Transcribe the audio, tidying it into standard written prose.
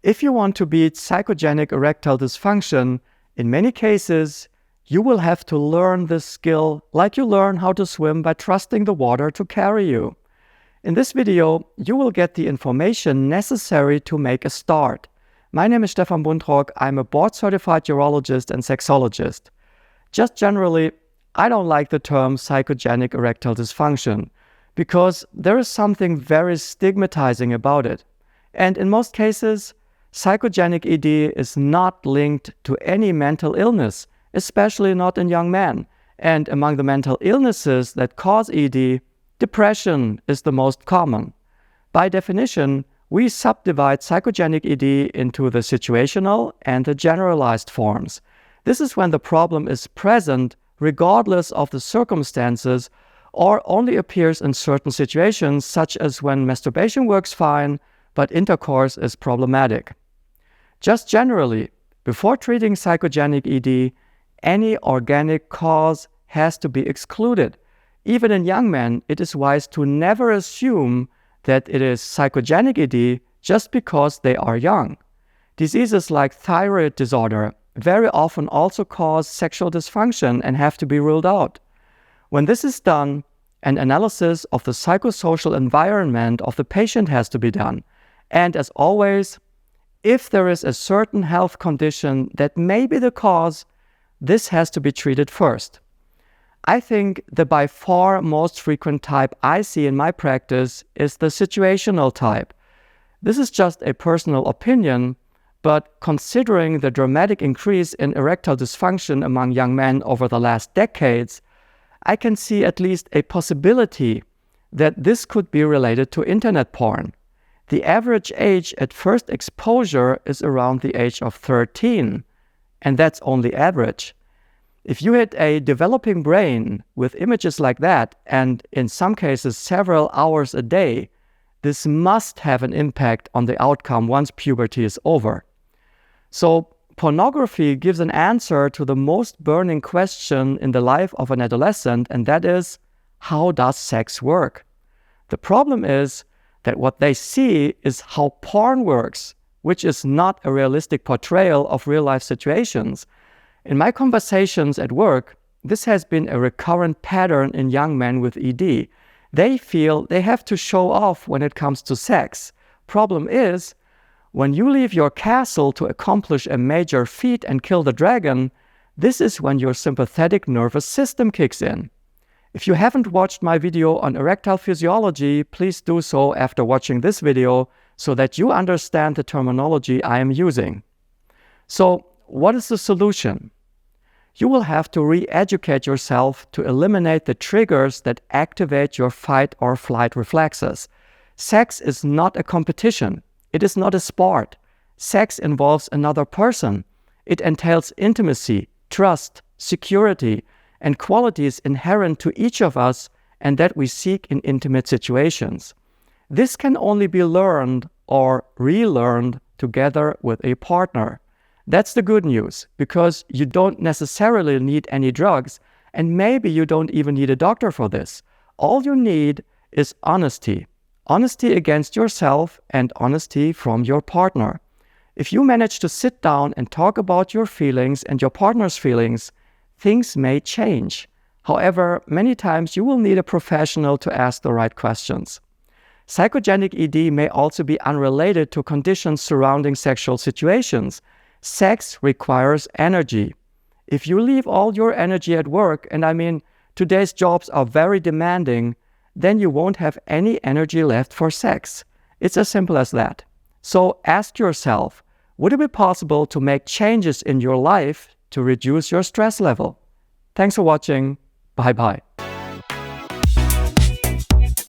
If you want to beat psychogenic erectile dysfunction, in many cases, you will have to learn this skill like you learn how to swim by trusting the water to carry you. In this video, you will get the information necessary to make a start. My name is Stefan Buntrock. I'm a board-certified urologist and sexologist. Just generally, I don't like the term psychogenic erectile dysfunction because there is something very stigmatizing about it. And in most cases, psychogenic ED is not linked to any mental illness, especially not in young men. And among the mental illnesses that cause ED, depression is the most common. By definition, we subdivide psychogenic ED into the situational and the generalized forms. This is when the problem is present regardless of the circumstances or only appears in certain situations, such as when masturbation works fine, but intercourse is problematic. Just generally, before treating psychogenic ED, any organic cause has to be excluded. Even in young men, it is wise to never assume that it is psychogenic ED just because they are young. Diseases like thyroid disorder very often also cause sexual dysfunction and have to be ruled out. When this is done, an analysis of the psychosocial environment of the patient has to be done. And as always, if there is a certain health condition that may be the cause, this has to be treated first. I think the by far most frequent type I see in my practice is the situational type. This is just a personal opinion, but considering the dramatic increase in erectile dysfunction among young men over the last decades, I can see at least a possibility that this could be related to internet porn. The average age at first exposure is around the age of 13, and that's only average. If you hit a developing brain with images like that, and in some cases several hours a day, this must have an impact on the outcome once puberty is over. So pornography gives an answer to the most burning question in the life of an adolescent, and that is, how does sex work? The problem is that what they see is how porn works, which is not a realistic portrayal of real-life situations. In my conversations at work, this has been a recurrent pattern in young men with ED. They feel they have to show off when it comes to sex. Problem is, when you leave your castle to accomplish a major feat and kill the dragon, this is when your sympathetic nervous system kicks in. If you haven't watched my video on erectile physiology, please do so after watching this video so that you understand the terminology I am using. So, what is the solution? You will have to re-educate yourself to eliminate the triggers that activate your fight or flight reflexes. Sex is not a competition. It is not a sport. Sex involves another person. It entails intimacy, trust, security, and qualities inherent to each of us and that we seek in intimate situations. This can only be learned or relearned together with a partner. That's the good news, because you don't necessarily need any drugs, and maybe you don't even need a doctor for this. All you need is honesty. Honesty against yourself and honesty from your partner. If you manage to sit down and talk about your feelings and your partner's feelings, things may change. However, many times you will need a professional to ask the right questions. Psychogenic ED may also be unrelated to conditions surrounding sexual situations. Sex requires energy. If you leave all your energy at work, and I mean, today's jobs are very demanding, then you won't have any energy left for sex. It's as simple as that. So ask yourself, would it be possible to make changes in your life to reduce your stress level? Thanks for watching. Bye-bye.